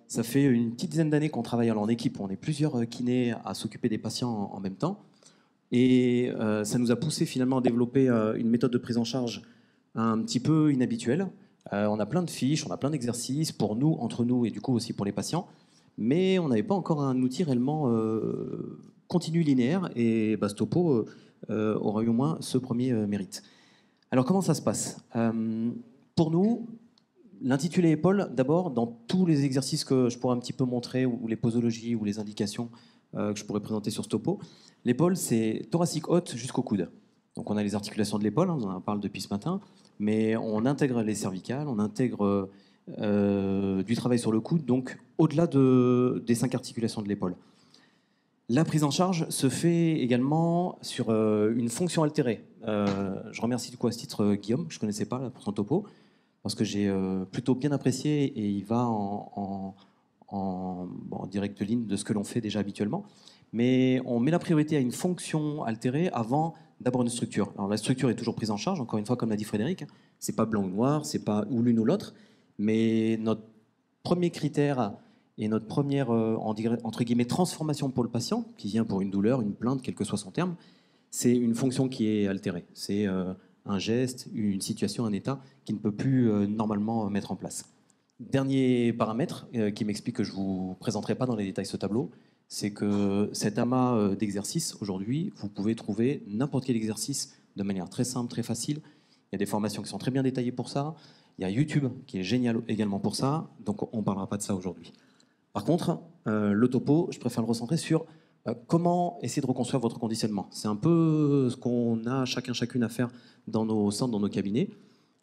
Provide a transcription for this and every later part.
Ça fait une petite dizaine d'années qu'on travaille en équipe. On est plusieurs kinés à s'occuper des patients en même temps. Et ça nous a poussé finalement à développer une méthode de prise en charge un petit peu inhabituelle. On a plein de fiches, on a plein d'exercices pour nous, entre nous et du coup aussi pour les patients. Mais on n'avait pas encore un outil réellement continu linéaire. Et ce topo aura eu au moins ce premier mérite. Alors comment ça se passe Pour nous, l'intitulé épaule, d'abord, dans tous les exercices que je pourrais un petit peu montrer, ou les posologies, ou les indications que je pourrais présenter sur ce topo, l'épaule, c'est thoracique haute jusqu'au coude. Donc on a les articulations de l'épaule, on en parle depuis ce matin, mais on intègre les cervicales, on intègre du travail sur le coude, donc au-delà des 5 articulations de l'épaule. La prise en charge se fait également sur une fonction altérée. Je remercie du coup à ce titre Guillaume, que je ne connaissais pas là, pour son topo, parce que j'ai plutôt bien apprécié et il va en directe ligne de ce que l'on fait déjà habituellement. Mais on met la priorité à une fonction altérée avant d'abord une structure. Alors la structure est toujours prise en charge, encore une fois, comme l'a dit Frédéric, c'est pas blanc ou noir, c'est pas ou l'une ou l'autre, mais notre premier critère et notre première entre guillemets transformation pour le patient, qui vient pour une douleur, une plainte, quel que soit son terme, c'est une fonction qui est altérée. C'est un geste, une situation, un état qui ne peut plus normalement mettre en place. Dernier paramètre qui m'explique que je ne vous présenterai pas dans les détails ce tableau, c'est que cet amas d'exercices, aujourd'hui, vous pouvez trouver n'importe quel exercice de manière très simple, très facile. Il y a des formations qui sont très bien détaillées pour ça. Il y a YouTube qui est génial également pour ça. Donc on ne parlera pas de ça aujourd'hui. Par contre, le topo, je préfère le recentrer sur comment essayer de reconstruire votre conditionnement. C'est un peu ce qu'on a chacune à faire dans nos centres, dans nos cabinets,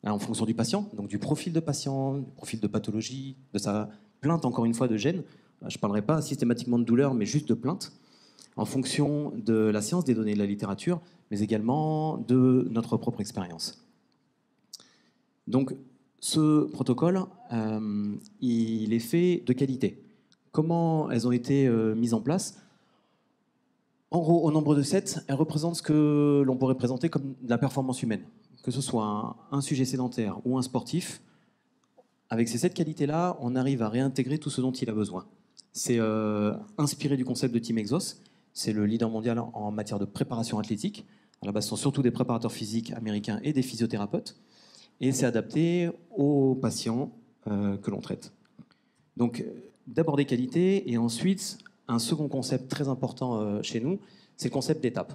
en fonction du patient, donc du profil de patient, du profil de pathologie, de sa plainte, encore une fois, de gêne. Je ne parlerai pas systématiquement de douleur, mais juste de plainte, en fonction de la science, des données de la littérature, mais également de notre propre expérience. Donc, ce protocole, il est fait de qualité. Comment elles ont été mises en place? En gros, au nombre de 7, elles représentent ce que l'on pourrait présenter comme de la performance humaine. Que ce soit un sujet sédentaire ou un sportif, avec ces 7 qualités-là, on arrive à réintégrer tout ce dont il a besoin. C'est inspiré du concept de Team Exos. C'est le leader mondial en matière de préparation athlétique. À la base, ce sont surtout des préparateurs physiques américains et des physiothérapeutes. Et c'est adapté aux patients que l'on traite. Donc, d'abord des qualités, et ensuite, un second concept très important chez nous, c'est le concept d'étape.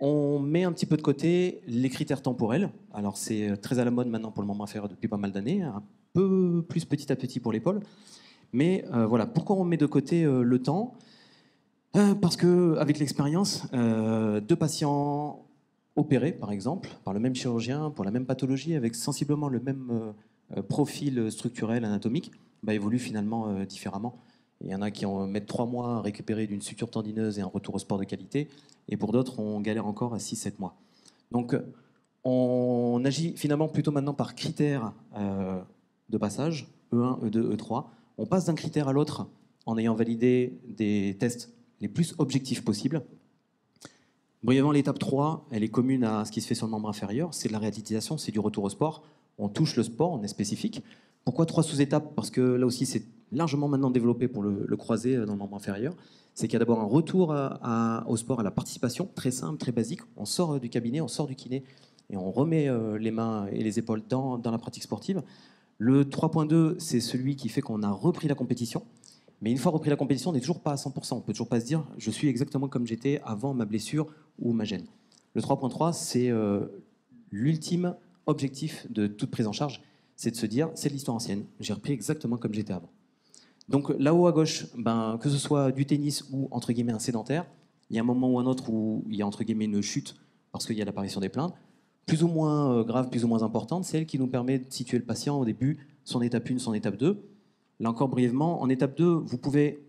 On met un petit peu de côté les critères temporels. Alors, c'est très à la mode maintenant pour le membre inférieur depuis pas mal d'années, un peu plus petit à petit pour l'épaule. Mais voilà, pourquoi on met de côté le temps? Parce qu'avec l'expérience, 2 patients opérés, par exemple, par le même chirurgien, pour la même pathologie, avec sensiblement le même profil structurel, anatomique, évoluent finalement différemment. Il y en a qui mettent 3 mois à récupérer d'une suture tendineuse et un retour au sport de qualité, et pour d'autres, on galère encore à 6-7 mois. Donc, on agit finalement plutôt maintenant par critères de passage, E1, E2, E3. On passe d'un critère à l'autre en ayant validé des tests les plus objectifs possibles. Brièvement, l'étape 3, elle est commune à ce qui se fait sur le membre inférieur. C'est de la réathlétisation, c'est du retour au sport. On touche le sport, on est spécifique. Pourquoi 3 sous-étapes? Parce que là aussi, c'est largement maintenant développé pour le croisé dans le membre inférieur. C'est qu'il y a d'abord un retour au sport, à la participation, très simple, très basique. On sort du cabinet, on sort du kiné, et on remet les mains et les épaules dans la pratique sportive. Le 3.2, c'est celui qui fait qu'on a repris la compétition. Mais une fois repris la compétition, on n'est toujours pas à 100%. On ne peut toujours pas se dire « je suis exactement comme j'étais avant ma blessure ou ma gêne ». Le 3.3, c'est l'ultime objectif de toute prise en charge, c'est de se dire « c'est de l'histoire ancienne, j'ai repris exactement comme j'étais avant ». Donc là-haut à gauche, que ce soit du tennis ou entre guillemets un sédentaire, il y a un moment ou un autre où il y a entre guillemets une chute parce qu'il y a l'apparition des plaintes, plus ou moins grave, plus ou moins importante, c'est elle qui nous permet de situer le patient au début, son étape 1, son étape 2. Là encore brièvement, en étape 2, vous pouvez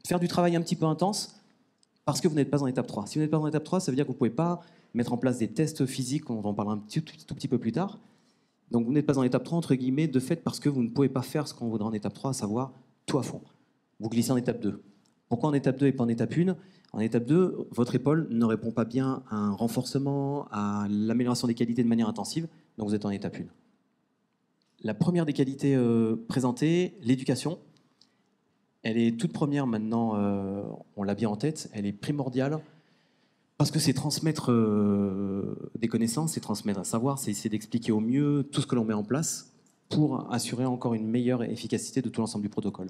faire du travail un petit peu intense parce que vous n'êtes pas en étape 3. Si vous n'êtes pas en étape 3, ça veut dire que vous ne pouvez pas mettre en place des tests physiques, on en parlera un tout petit peu plus tard. Donc vous n'êtes pas en étape 3, entre guillemets, de fait parce que vous ne pouvez pas faire ce qu'on voudrait en étape 3, à savoir tout à fond. Vous glissez en étape 2. Pourquoi en étape 2 et pas en étape 1? En étape 2, votre épaule ne répond pas bien à un renforcement, à l'amélioration des qualités de manière intensive, donc vous êtes en étape 1. La première des qualités présentées, l'éducation. Elle est toute première maintenant, on l'a bien en tête, elle est primordiale parce que c'est transmettre des connaissances, c'est transmettre un savoir, c'est essayer d'expliquer au mieux tout ce que l'on met en place pour assurer encore une meilleure efficacité de tout l'ensemble du protocole.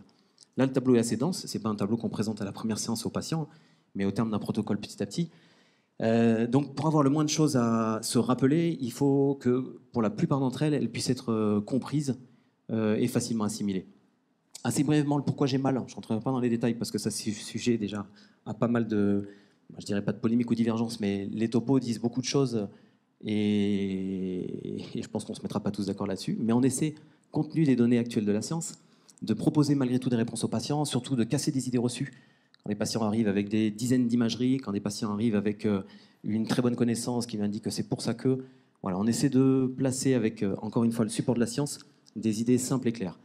Là, le tableau est assez dense, ce n'est pas un tableau qu'on présente à la première séance aux patients, mais au terme d'un protocole petit à petit. Donc pour avoir le moins de choses à se rappeler, il faut que pour la plupart d'entre elles, elles puissent être comprises et facilement assimilées. Assez brièvement, le pourquoi j'ai mal, je ne rentrerai pas dans les détails parce que ça c'est sujet déjà à pas mal de, je dirais pas de polémique ou divergence, mais les topos disent beaucoup de choses et je pense qu'on ne se mettra pas tous d'accord là-dessus. Mais on essaie, compte tenu des données actuelles de la science, de proposer malgré tout des réponses aux patients, surtout de casser des idées reçues. Quand les patients arrivent avec des dizaines d'imageries, quand des patients arrivent avec une très bonne connaissance qui lui indique que c'est pour ça que, voilà, on essaie de placer avec, encore une fois, le support de la science, des idées simples et claires.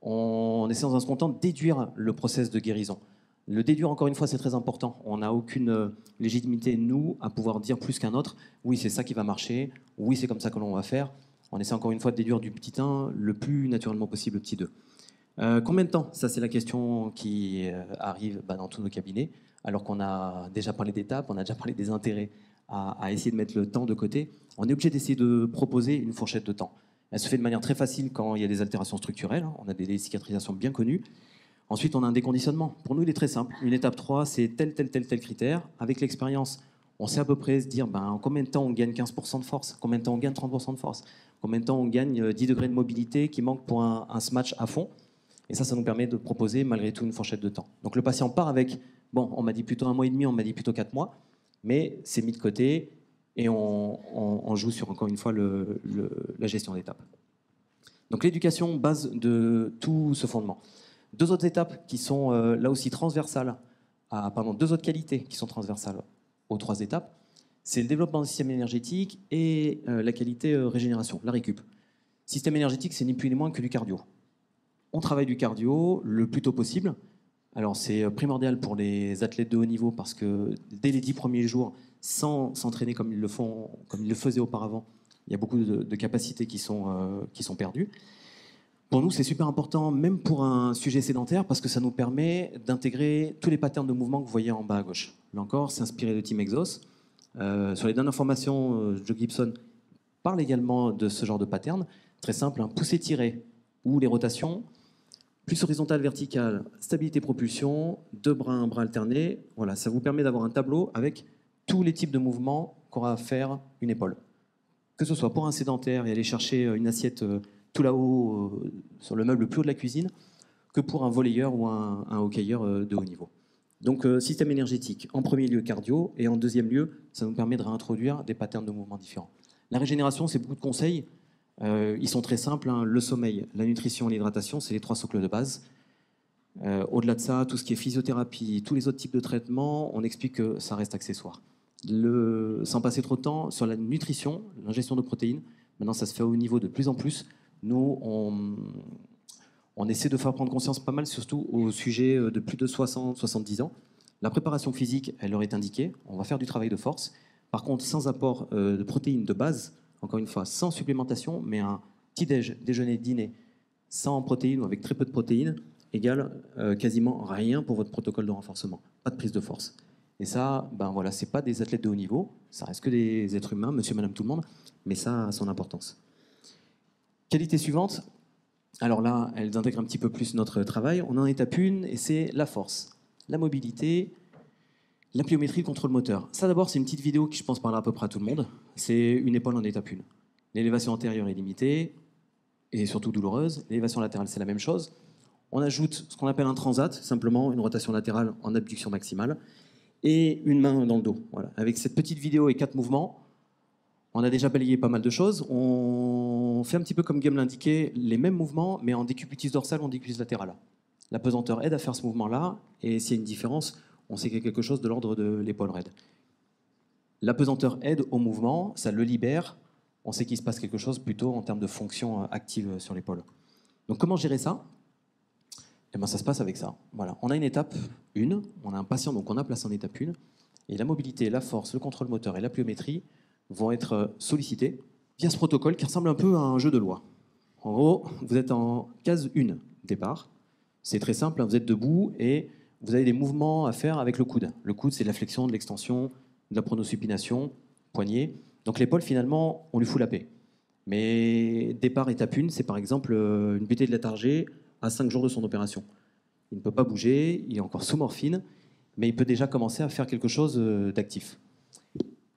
On essaie dans un second temps de déduire le process de guérison. Le déduire, encore une fois, c'est très important. On n'a aucune légitimité, nous, à pouvoir dire plus qu'un autre, oui, c'est ça qui va marcher, oui, c'est comme ça que l'on va faire. On essaie encore une fois de déduire du petit 1 le plus naturellement possible le petit 2. Combien de temps? Ça, c'est la question qui arrive dans tous nos cabinets, alors qu'on a déjà parlé d'étapes, on a déjà parlé des intérêts à essayer de mettre le temps de côté. On est obligé d'essayer de proposer une fourchette de temps. Elle se fait de manière très facile quand il y a des altérations structurelles, on a des cicatrisations bien connues. Ensuite, on a un déconditionnement. Pour nous, il est très simple. Une étape 3, c'est tel critère. Avec l'expérience, on sait à peu près se dire en combien de temps on gagne 15% de force, combien de temps on gagne 30% de force, combien de temps on gagne 10 degrés de mobilité qui manque pour un smash à fond. Et ça nous permet de proposer malgré tout une fourchette de temps. Donc le patient part avec, on m'a dit plutôt 1 mois et demi, on m'a dit plutôt 4 mois, mais c'est mis de côté et on joue sur, encore une fois, la gestion d'étapes. Donc l'éducation, base de tout ce fondement. Deux autres étapes qui sont là aussi transversales, deux autres qualités qui sont transversales aux 3 étapes, c'est le développement du système énergétique et la qualité régénération, la récup. Système énergétique, c'est ni plus ni moins que du cardio. On travaille du cardio le plus tôt possible. Alors c'est primordial pour les athlètes de haut niveau parce que dès les 10 premiers jours, sans s'entraîner comme ils le faisaient auparavant, il y a beaucoup de capacités qui sont perdues. Pour nous, c'est super important, même pour un sujet sédentaire, parce que ça nous permet d'intégrer tous les patterns de mouvement que vous voyez en bas à gauche. Là encore, c'est inspiré de Team Exos. Sur les dernières formations, Joe Gibson parle également de ce genre de pattern. Très simple, pousser-tirer, ou les rotations, plus horizontale, verticale, stabilité, propulsion, 2 bras, un bras alterné. Voilà, ça vous permet d'avoir un tableau avec tous les types de mouvements qu'aura à faire une épaule. Que ce soit pour un sédentaire et aller chercher une assiette tout là-haut, sur le meuble le plus haut de la cuisine, que pour un volleyeur ou un hockeyeur de haut niveau. Donc, système énergétique, en premier lieu cardio, et en deuxième lieu, ça nous permet de réintroduire des patterns de mouvements différents. La régénération, c'est beaucoup de conseils. Ils sont très simples, le sommeil, la nutrition et l'hydratation, c'est les 3 socles de base. Au-delà de ça, tout ce qui est physiothérapie, tous les autres types de traitements, on explique que ça reste accessoire. Sans passer trop de temps, sur la nutrition, l'ingestion de protéines, maintenant ça se fait au haut niveau de plus en plus. Nous, on essaie de faire prendre conscience pas mal, surtout au sujet de plus de 60-70 ans. La préparation physique, elle leur est indiquée. On va faire du travail de force. Par contre, sans apport de protéines de base, encore une fois, sans supplémentation, mais un petit-déj, déjeuner, dîner, sans protéines ou avec très peu de protéines, égale quasiment rien pour votre protocole de renforcement. Pas de prise de force. Et ça, voilà, c'est pas des athlètes de haut niveau, ça reste que des êtres humains, monsieur, madame, tout le monde, mais ça a son importance. Qualité suivante, alors là, elles intègrent un petit peu plus notre travail. On en étape 1, et c'est la force, la mobilité, la pliométrie, le contrôle moteur. Ça d'abord, c'est une petite vidéo qui, je pense, parlera à peu près à tout le monde. C'est une épaule en étape 1. L'élévation antérieure est limitée, et surtout douloureuse. L'élévation latérale, c'est la même chose. On ajoute ce qu'on appelle un transat, simplement une rotation latérale en abduction maximale, et une main dans le dos. Voilà. Avec cette petite vidéo et 4 mouvements, on a déjà balayé pas mal de choses. On fait un petit peu comme Guillaume l'indiquait, les mêmes mouvements, mais en décubitus dorsal ou en décubitus latéral. La pesanteur aide à faire ce mouvement-là, et s'il y a une différence, on sait qu'il y a quelque chose de l'ordre de l'épaule raide. La pesanteur aide au mouvement, ça le libère, on sait qu'il se passe quelque chose plutôt en termes de fonction active sur l'épaule. Donc comment gérer ça? Ça se passe avec ça. Voilà. On a une étape 1, on a un patient donc on a placé en étape 1, et la mobilité, la force, le contrôle moteur et la pliométrie vont être sollicités via ce protocole qui ressemble un peu à un jeu de loi. En gros, vous êtes en case 1, départ. C'est très simple, hein, vous êtes debout et vous avez des mouvements à faire avec le coude. Le coude, c'est de la flexion, de l'extension, de la pronosupination, poignet. Donc l'épaule, finalement, on lui fout la paix. Mais départ étape 1, c'est par exemple une butée de la targée à 5 jours de son opération. Il ne peut pas bouger, il est encore sous morphine, mais il peut déjà commencer à faire quelque chose d'actif.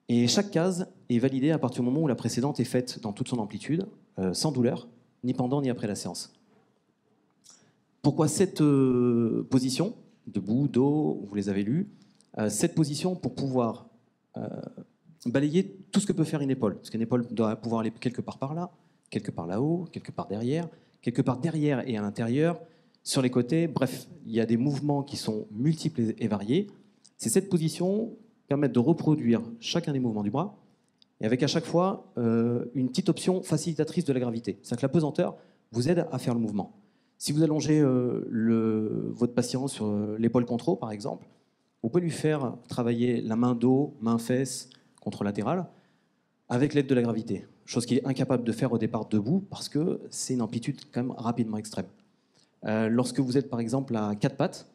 Et chaque case est validée à partir du moment où la précédente est faite dans toute son amplitude, sans douleur, ni pendant ni après la séance. Pourquoi cette position, debout, dos, vous les avez lus, cette position pour pouvoir balayer tout ce que peut faire une épaule. Parce qu'une épaule doit pouvoir aller quelque part par là, quelque part là-haut, quelque part derrière et à l'intérieur, sur les côtés. Bref, il y a des mouvements qui sont multiples et variés. C'est cette position qui permet de reproduire chacun des mouvements du bras, et avec à chaque fois une petite option facilitatrice de la gravité. C'est-à-dire que la pesanteur vous aide à faire le mouvement. Si vous allongez votre patient sur l'épaule contre, par exemple, vous pouvez lui faire travailler la main dos, main-fesse, contralatérale, avec l'aide de la gravité. Chose qu'il est incapable de faire au départ debout, parce que c'est une amplitude quand même rapidement extrême. Lorsque vous êtes par exemple à quatre pattes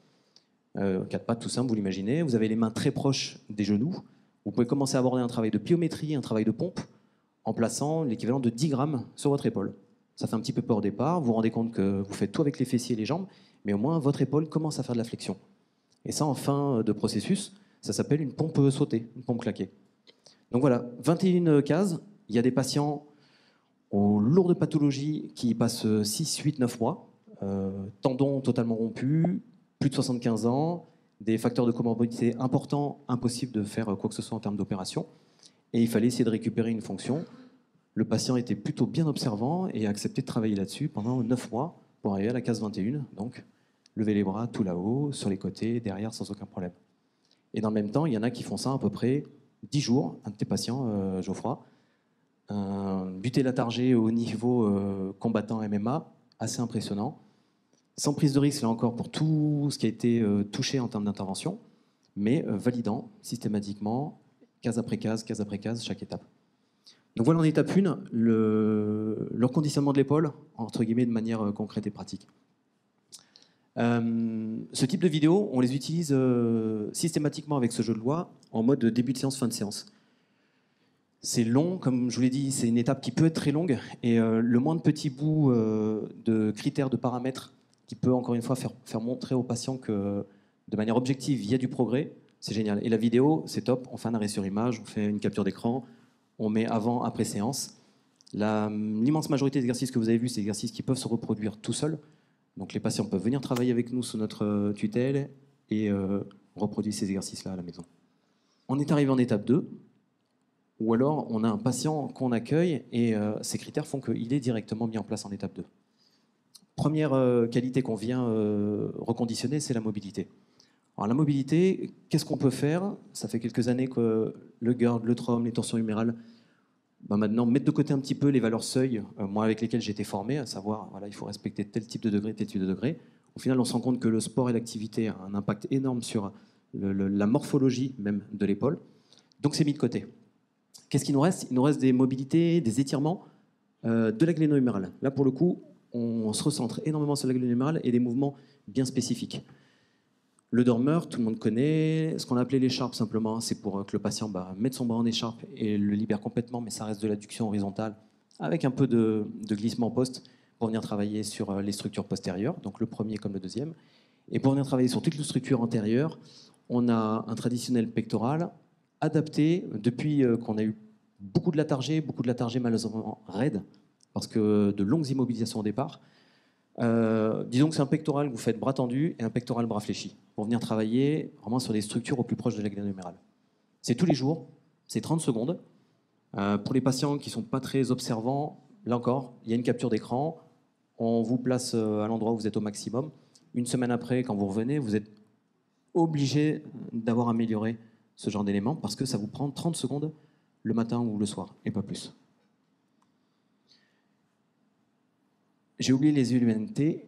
tout simple, vous l'imaginez, vous avez les mains très proches des genoux, vous pouvez commencer à aborder un travail de pliométrie, un travail de pompe, en plaçant l'équivalent de 10 grammes sur votre épaule. Ça fait un petit peu peur au départ, vous vous rendez compte que vous faites tout avec les fessiers et les jambes, mais au moins votre épaule commence à faire de la flexion. Et ça, en fin de processus, ça s'appelle une pompe sautée, une pompe claquée. Donc voilà, 21 cases, il y a des patients aux lourdes pathologies qui passent 6, 8, 9 mois, tendons totalement rompus, plus de 75 ans, des facteurs de comorbidité importants, impossible de faire quoi que ce soit en termes d'opération, et il fallait essayer de récupérer une fonction. Le patient était plutôt bien observant et a accepté de travailler là-dessus pendant 9 mois pour arriver à la case 21, donc lever les bras tout là-haut, sur les côtés, derrière, sans aucun problème. Et dans le même temps, il y en a qui font ça à peu près 10 jours, un de tes patients, Geoffroy, buté la targée au niveau combattant MMA, assez impressionnant, sans prise de risque, là encore, pour tout ce qui a été touché en termes d'intervention, mais validant systématiquement, case après case, chaque étape. Donc voilà en étape 1, le reconditionnement de l'épaule, entre guillemets, de manière concrète et pratique. Ce type de vidéos, on les utilise systématiquement avec ce jeu de loi en mode début de séance, fin de séance. C'est long, comme je vous l'ai dit, c'est une étape qui peut être très longue, et le moins de petits bouts de critères, de paramètres, qui peut encore une fois faire montrer aux patients que de manière objective, il y a du progrès, c'est génial. Et la vidéo, c'est top, on fait un arrêt sur image, on fait une capture d'écran, on met avant, après séance. L'immense majorité des exercices que vous avez vus, c'est des exercices qui peuvent se reproduire tout seuls. Donc les patients peuvent venir travailler avec nous sous notre tutelle et reproduire ces exercices-là à la maison. On est arrivé en étape 2, ou alors on a un patient qu'on accueille et ces critères font qu'il est directement mis en place en étape 2. Première qualité qu'on vient reconditionner, c'est la mobilité. Alors la mobilité, qu'est-ce qu'on peut faire? Ça fait quelques années que le GERD, le TROM, les torsions humérales, maintenant mettre de côté un petit peu les valeurs seuil, moi avec lesquelles j'ai été formé, à savoir voilà, il faut respecter tel type de degré, tel type de degré. Au final, on se rend compte que le sport et l'activité ont un impact énorme sur la morphologie même de l'épaule. Donc c'est mis de côté. Qu'est-ce qu'il nous reste? Il nous reste des mobilités, des étirements de la gléno-humérale. Là, pour le coup, on se recentre énormément sur la gléno-humérale et des mouvements bien spécifiques. Le dormeur, tout le monde connaît. Ce qu'on a appelé l'écharpe, simplement, c'est pour que le patient mette son bras en écharpe et le libère complètement, mais ça reste de l'adduction horizontale, avec un peu de glissement post, pour venir travailler sur les structures postérieures, donc le premier comme le deuxième. Et pour venir travailler sur toutes les structures antérieures, on a un traditionnel pectoral adapté depuis qu'on a eu beaucoup de la targée malheureusement raide, parce que de longues immobilisations au départ. Disons que c'est un pectoral que vous faites bras tendu et un pectoral bras fléchi pour venir travailler vraiment sur les structures au plus proche de la gléno humérale. C'est tous les jours, c'est 30 secondes. Pour les patients qui ne sont pas très observants, là encore, il y a une capture d'écran, on vous place à l'endroit où vous êtes au maximum. Une semaine après, quand vous revenez, vous êtes obligé d'avoir amélioré ce genre d'éléments parce que ça vous prend 30 secondes le matin ou le soir, et pas plus. J'ai oublié les ULNT.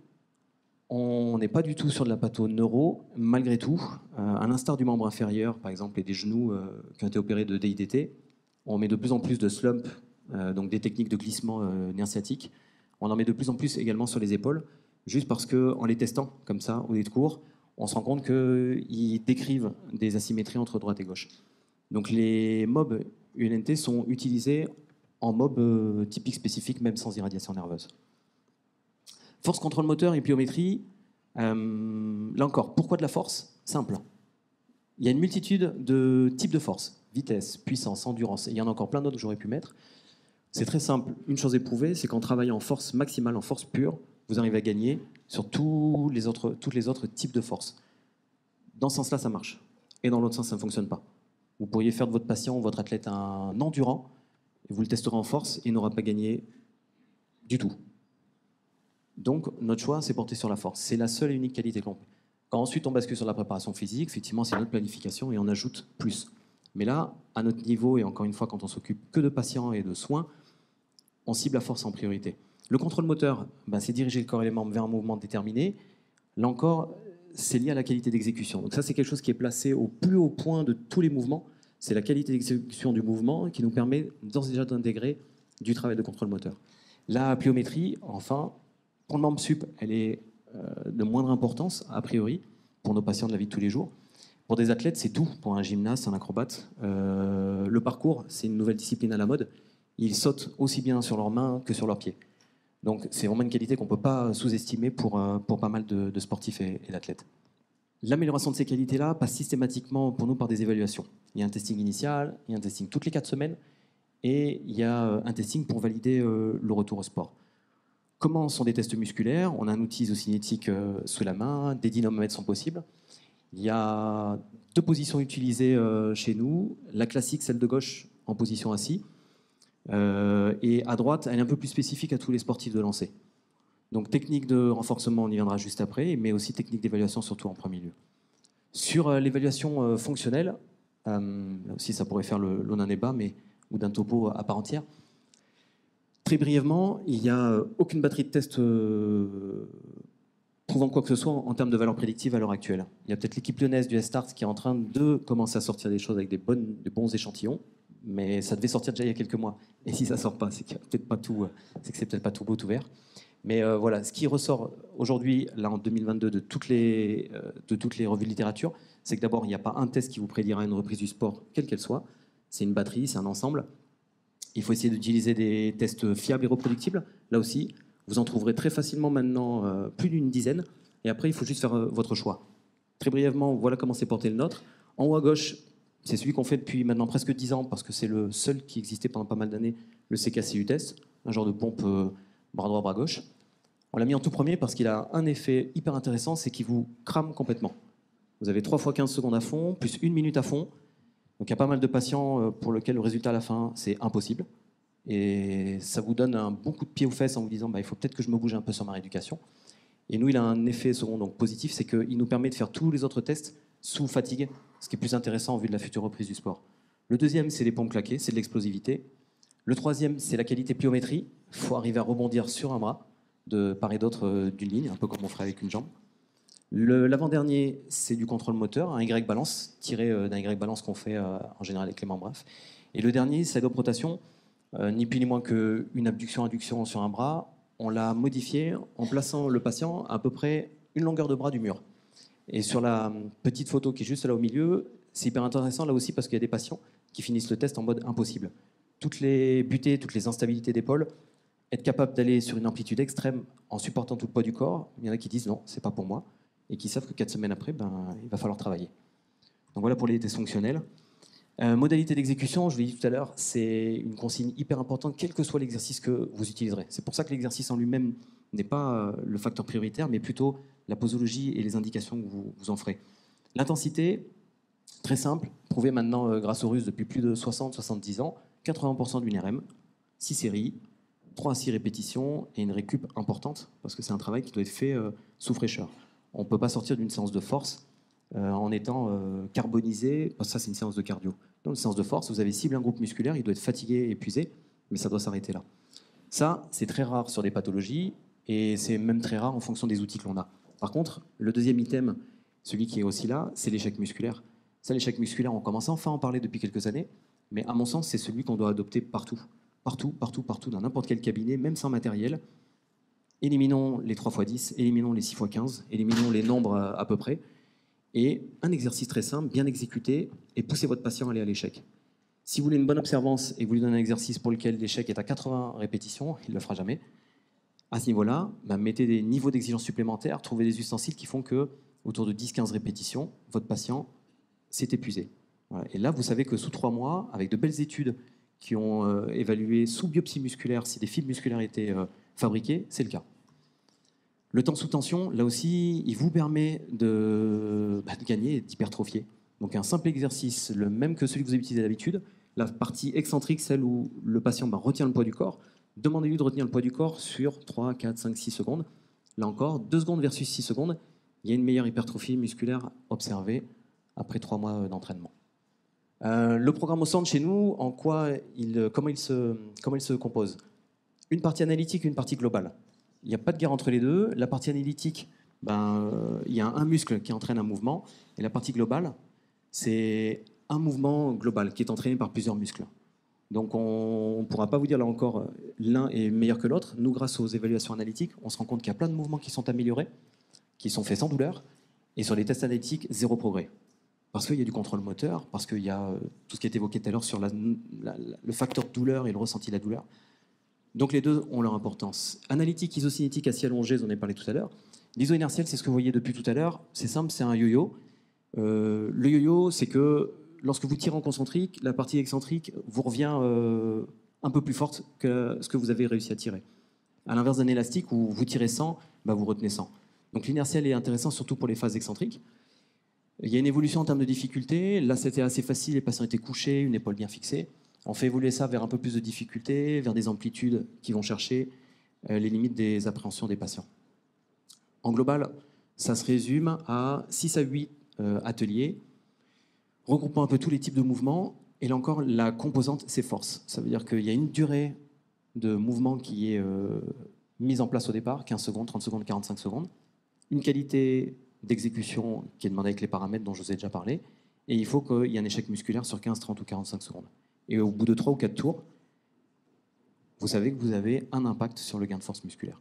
On n'est pas du tout sur de la patho neuro, malgré tout. À l'instar du membre inférieur, par exemple, et des genoux qui ont été opérés de DIDT, on met de plus en plus de slump, donc des techniques de glissement nerf sciatique. On en met de plus en plus également sur les épaules. juste parce qu'en les testant comme ça au nez de cours, on se rend compte qu'ils décrivent des asymétries entre droite et gauche. Donc les mobs UNNT sont utilisés en mob typique spécifique, même sans irradiation nerveuse. Force, contrôle moteur et pliométrie, là encore, pourquoi de la force? Simple. Il y a une multitude de types de force. Vitesse, puissance, endurance, et il y en a encore plein d'autres que j'aurais pu mettre. C'est très simple. Une chose éprouvée, c'est qu'en travaillant en force maximale, en force pure, vous arrivez à gagner sur tous les autres types de force. Dans ce sens-là, ça marche. Et dans l'autre sens, ça ne fonctionne pas. Vous pourriez faire de votre patient ou votre athlète un endurant, et vous le testerez en force, et il n'aura pas gagné du tout. Donc, notre choix, c'est porté sur la force. C'est la seule et unique qualité qu'on peut. Quand ensuite on bascule sur la préparation physique, effectivement, c'est notre planification et on ajoute plus. Mais là, à notre niveau, et encore une fois, quand on s'occupe que de patients et de soins, on cible la force en priorité. Le contrôle moteur, c'est diriger le corps et les membres vers un mouvement déterminé. Là encore, c'est lié à la qualité d'exécution. Donc ça, c'est quelque chose qui est placé au plus haut point de tous les mouvements. C'est la qualité d'exécution du mouvement qui nous permet d'ores et déjà d'intégrer du travail de contrôle moteur. La pliométrie, enfin, pour le membre sup, elle est de moindre importance, a priori, pour nos patients de la vie de tous les jours. Pour des athlètes, c'est tout. Pour un gymnaste, un acrobate. Le parcours, c'est une nouvelle discipline à la mode. Ils sautent aussi bien sur leurs mains que sur leurs pieds. Donc c'est vraiment une qualité qu'on ne peut pas sous-estimer pour pas mal de sportifs et d'athlètes. L'amélioration de ces qualités-là passe systématiquement pour nous par des évaluations. Il y a un testing initial, il y a un testing toutes les 4 semaines, et il y a un testing pour valider le retour au sport. Comment sont des tests musculaires? On a un outil isocinétique sous la main, des dynamomètres sont possibles. Il y a 2 positions utilisées chez nous. La classique, celle de gauche, en position assis. Et à droite, elle est un peu plus spécifique à tous les sportifs de lancer. Donc technique de renforcement, on y viendra juste après, mais aussi technique d'évaluation, surtout en premier lieu. Sur l'évaluation fonctionnelle, là aussi ça pourrait faire l'eau d'un débat, ou d'un topo à part entière. Très brièvement, il n'y a aucune batterie de test prouvant quoi que ce soit en termes de valeur prédictive à l'heure actuelle. Il y a peut-être l'équipe lyonnaise du S-Start qui est en train de commencer à sortir des choses avec des bons échantillons, mais ça devait sortir déjà il y a quelques mois. Et si ça ne sort pas, c'est que c'est peut-être pas tout beau, tout vert. Mais voilà, ce qui ressort aujourd'hui, là en 2022, de toutes les revues de littérature, c'est que d'abord, il n'y a pas un test qui vous prédira une reprise du sport, quelle qu'elle soit. C'est une batterie, c'est un ensemble. Il faut essayer d'utiliser des tests fiables et reproductibles. Là aussi, vous en trouverez très facilement maintenant plus d'une dizaine. Et après, il faut juste faire votre choix. Très brièvement, voilà comment s'est porté le nôtre. En haut à gauche, c'est celui qu'on fait depuis maintenant presque 10 ans, parce que c'est le seul qui existait pendant pas mal d'années, le CKCU test, un genre de pompe bras droit, bras gauche. On l'a mis en tout premier parce qu'il a un effet hyper intéressant, c'est qu'il vous crame complètement. Vous avez 3 fois 15 secondes à fond, plus 1 minute à fond. Donc il y a pas mal de patients pour lesquels le résultat à la fin, c'est impossible. Et ça vous donne un bon coup de pied aux fesses en vous disant il faut peut-être que je me bouge un peu sur ma rééducation. Et nous, il a un effet second, donc positif, c'est qu'il nous permet de faire tous les autres tests sous fatigue, ce qui est plus intéressant en vue de la future reprise du sport. Le deuxième, c'est les pompes claquées, c'est de l'explosivité. Le troisième, c'est la qualité pliométrie. Il faut arriver à rebondir sur un bras, de part et d'autre d'une ligne, un peu comme on ferait avec une jambe. L'avant-dernier, c'est du contrôle moteur, un Y-balance, tiré d'un Y-balance qu'on fait en général avec les membres brefs. Et le dernier, c'est la rotation, ni plus ni moins qu'une abduction-adduction sur un bras. On l'a modifié en plaçant le patient à peu près une longueur de bras du mur. Et sur la petite photo qui est juste là au milieu, c'est hyper intéressant là aussi parce qu'il y a des patients qui finissent le test en mode impossible. Toutes les butées, toutes les instabilités d'épaule, être capable d'aller sur une amplitude extrême en supportant tout le poids du corps, il y en a qui disent non, c'est pas pour moi, et qui savent que 4 semaines après, il va falloir travailler. Donc voilà pour les tests fonctionnels. Modalité d'exécution, je l'ai dit tout à l'heure, c'est une consigne hyper importante, quel que soit l'exercice que vous utiliserez. C'est pour ça que l'exercice en lui-même n'est pas le facteur prioritaire, mais plutôt la posologie et les indications que vous en ferez. L'intensité, très simple, prouvée maintenant grâce aux Russes depuis plus de 60-70 ans, 80% d'une RM, 6 séries, 3 à 6 répétitions et une récup importante, parce que c'est un travail qui doit être fait sous fraîcheur. On ne peut pas sortir d'une séance de force en étant carbonisé, parce que ça c'est une séance de cardio. Dans une séance de force, vous avez ciblé un groupe musculaire, il doit être fatigué, épuisé, mais ça doit s'arrêter là. Ça, c'est très rare sur des pathologies, et c'est même très rare en fonction des outils que l'on a. Par contre, le deuxième item, celui qui est aussi là, c'est l'échec musculaire. Ça, l'échec musculaire, on commence enfin à en parler depuis quelques années, mais à mon sens, c'est celui qu'on doit adopter partout. Partout, dans n'importe quel cabinet, même sans matériel. Éliminons les 3 x 10, éliminons les 6 x 15, éliminons les nombres à peu près. Et un exercice très simple, bien exécuté, et poussez votre patient à aller à l'échec. Si vous voulez une bonne observance et que vous lui donnez un exercice pour lequel l'échec est à 80 répétitions, il ne le fera jamais. À ce niveau-là, mettez des niveaux d'exigence supplémentaires, trouvez des ustensiles qui font que, autour de 10-15 répétitions, votre patient s'est épuisé. Voilà. Et là, vous savez que sous 3 mois, avec de belles études qui ont évalué sous biopsie musculaire si des fibres musculaires étaient fabriquées, c'est le cas. Le temps sous tension, là aussi, il vous permet de gagner et d'hypertrophier. Donc un simple exercice, le même que celui que vous avez utilisé d'habitude, la partie excentrique, celle où le patient retient le poids du corps, demandez-lui de retenir le poids du corps sur 3, 4, 5, 6 secondes. Là encore, 2 secondes versus 6 secondes, il y a une meilleure hypertrophie musculaire observée après 3 mois d'entraînement. Le programme au centre chez nous, comment il se compose? Une partie analytique et une partie globale. Il n'y a pas de guerre entre les deux. La partie analytique, il y a un muscle qui entraîne un mouvement. Et la partie globale, c'est un mouvement global qui est entraîné par plusieurs muscles. Donc on ne pourra pas vous dire là encore l'un est meilleur que l'autre. Nous, grâce aux évaluations analytiques, on se rend compte qu'il y a plein de mouvements qui sont améliorés, qui sont faits sans douleur. Et sur les tests analytiques, 0 progrès. Parce qu'il y a du contrôle moteur, parce qu'il y a tout ce qui a été évoqué tout à l'heure sur le facteur douleur et le ressenti de la douleur. Donc les deux ont leur importance. Analytique, isocinétique, assis allongé, j'en ai parlé tout à l'heure. L'iso-inertiel, c'est ce que vous voyez depuis tout à l'heure. C'est simple, c'est un yo-yo. Le yo-yo, c'est que lorsque vous tirez en concentrique, la partie excentrique vous revient un peu plus forte que ce que vous avez réussi à tirer. À l'inverse d'un élastique où vous tirez 100, vous retenez 100. Donc l'inertiel est intéressant surtout pour les phases excentriques. Il y a une évolution en termes de difficulté. Là, c'était assez facile, les patients étaient couchés, une épaule bien fixée. On fait évoluer ça vers un peu plus de difficulté, vers des amplitudes qui vont chercher les limites des appréhensions des patients. En global, ça se résume à 6 à 8 ateliers, regroupant un peu tous les types de mouvements. Et là encore, la composante, c'est force. Ça veut dire qu'il y a une durée de mouvement qui est mise en place au départ, 15 secondes, 30 secondes, 45 secondes. Une qualité d'exécution qui est demandée avec les paramètres dont je vous ai déjà parlé. Et il faut qu'il y ait un échec musculaire sur 15, 30 ou 45 secondes. Et au bout de 3 ou 4 tours, vous savez que vous avez un impact sur le gain de force musculaire.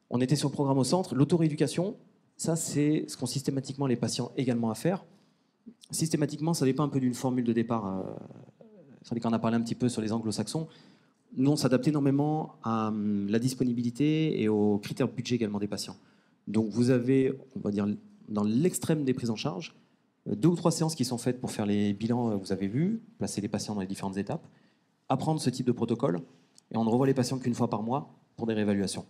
On était sur le programme au centre. L'auto-rééducation, ça c'est ce qu'ont systématiquement les patients également à faire. Systématiquement, ça dépend un peu d'une formule de départ. Sur lesquelles on a parlé un petit peu sur les anglo-saxons. Nous, on s'adapte énormément à la disponibilité et aux critères de budget également des patients. Donc vous avez, on va dire, dans l'extrême des prises en charge, 2 ou 3 séances qui sont faites pour faire les bilans, vous avez vu, placer les patients dans les différentes étapes, apprendre ce type de protocole, et on ne revoit les patients qu'une fois par mois pour des réévaluations.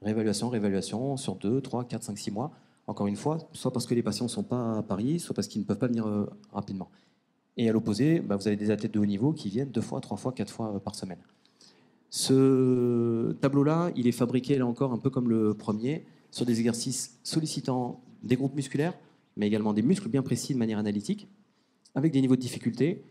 Réévaluation sur 2, 3, 4, 5, 6 mois, encore une fois, soit parce que les patients ne sont pas à Paris, soit parce qu'ils ne peuvent pas venir rapidement. Et à l'opposé, vous avez des athlètes de haut niveau qui viennent 2 fois, 3 fois, 4 fois par semaine. Ce tableau-là, il est fabriqué, là encore, un peu comme le premier, sur des exercices sollicitant des groupes musculaires, mais également des muscles bien précis de manière analytique, avec des niveaux de difficulté.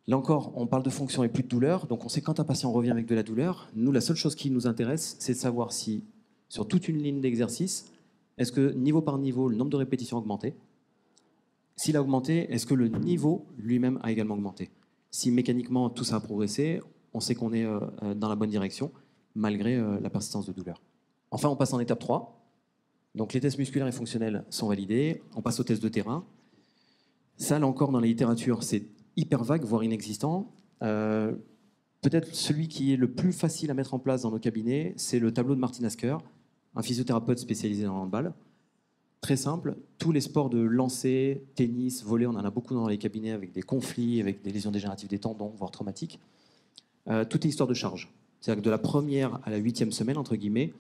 Là encore, on parle de fonction et plus de douleur, donc on sait quand un patient revient avec de la douleur. Nous, la seule chose qui nous intéresse, c'est de savoir si, sur toute une ligne d'exercice, est-ce que niveau par niveau, le nombre de répétitions a augmenté? S'il a augmenté, est-ce que le niveau lui-même a également augmenté? Si mécaniquement tout ça a progressé, on sait qu'on est dans la bonne direction, malgré la persistance de douleur. Enfin, on passe en étape 3. Donc les tests musculaires et fonctionnels sont validés. On passe aux tests de terrain. Ça, là encore, dans la littérature, c'est hyper vague, voire inexistant. Peut-être celui qui est le plus facile à mettre en place dans nos cabinets, c'est le tableau de Martin Asker, un physiothérapeute spécialisé dans le handball. Très simple, tous les sports de lancer, tennis, volley, on en a beaucoup dans les cabinets avec des conflits, avec des lésions dégénératives des tendons, voire traumatiques. Tout est histoire de charge. C'est-à-dire que de la première à la 8e semaine, entre guillemets,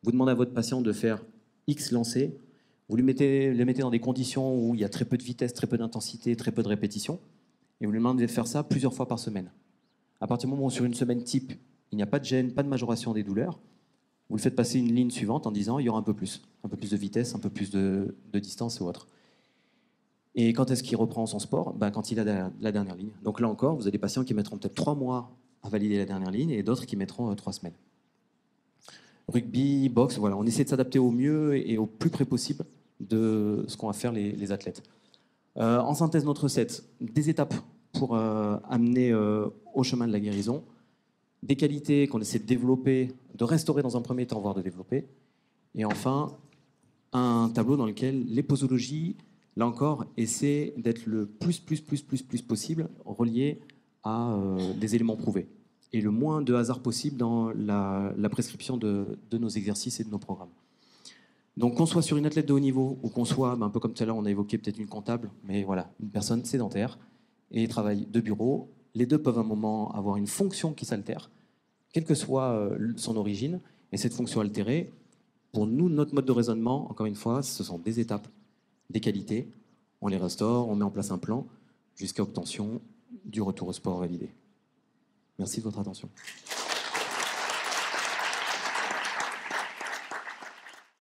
vous demandez à votre patient de faire X lancers, vous le mettez dans des conditions où il y a très peu de vitesse, très peu d'intensité, très peu de répétitions, et vous lui demandez de faire ça plusieurs fois par semaine. À partir du moment où sur une semaine type, il n'y a pas de gêne, pas de majoration des douleurs, vous le faites passer une ligne suivante en disant il y aura un peu plus de vitesse, un peu plus de distance ou autre. Et quand est-ce qu'il reprend son sport? Quand il a la dernière ligne. Donc là encore, vous avez des patients qui mettront peut-être 3 mois à valider la dernière ligne et d'autres qui mettront 3 semaines. Rugby, boxe, voilà, on essaie de s'adapter au mieux et au plus près possible de ce qu'ont à faire les athlètes. En synthèse, notre recette, des étapes pour amener au chemin de la guérison. des qualités qu'on essaie de développer, de restaurer dans un premier temps, voire de développer. Et enfin, un tableau dans lequel les posologies, là encore, essaient d'être le plus possible reliées à des éléments prouvés. Et le moins de hasard possible dans la prescription de nos exercices et de nos programmes. Donc qu'on soit sur une athlète de haut niveau ou qu'on soit, un peu comme tout à l'heure, on a évoqué peut-être une comptable, mais voilà, une personne sédentaire et travaille de bureau, les deux peuvent à un moment avoir une fonction qui s'altère, quelle que soit son origine, et cette fonction altérée, pour nous, notre mode de raisonnement, encore une fois, ce sont des étapes, des qualités, on les restaure, on met en place un plan, jusqu'à obtention du retour au sport validé. Merci de votre attention.